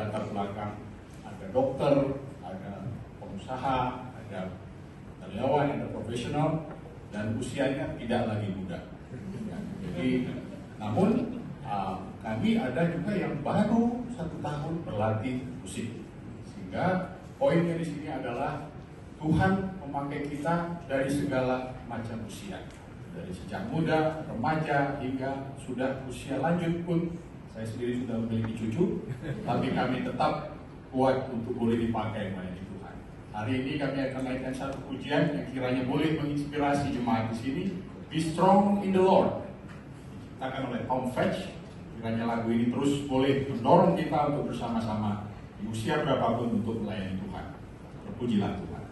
latar belakang, ada dokter, ada pengusaha, ada karyawan, ada profesional, dan usianya tidak lagi muda. Ya, jadi, namun kami ada juga yang baru 1 tahun berlatih musik. Sehingga poinnya di sini adalah Tuhan memakai kita dari segala macam usia. Dari sejak muda, remaja, hingga sudah usia lanjut pun. Saya sendiri sudah memiliki cucu, tapi kami tetap kuat untuk boleh dipakai melayani Tuhan. Hari ini kami akan naikkan satu pujian yang kiranya boleh menginspirasi jemaat di sini. Be strong in the Lord. Diciptakan oleh Tom Fetch. Kiranya lagu ini terus boleh mendorong kita untuk bersama-sama di usia berapapun untuk melayani Tuhan. Terpujilah Tuhan.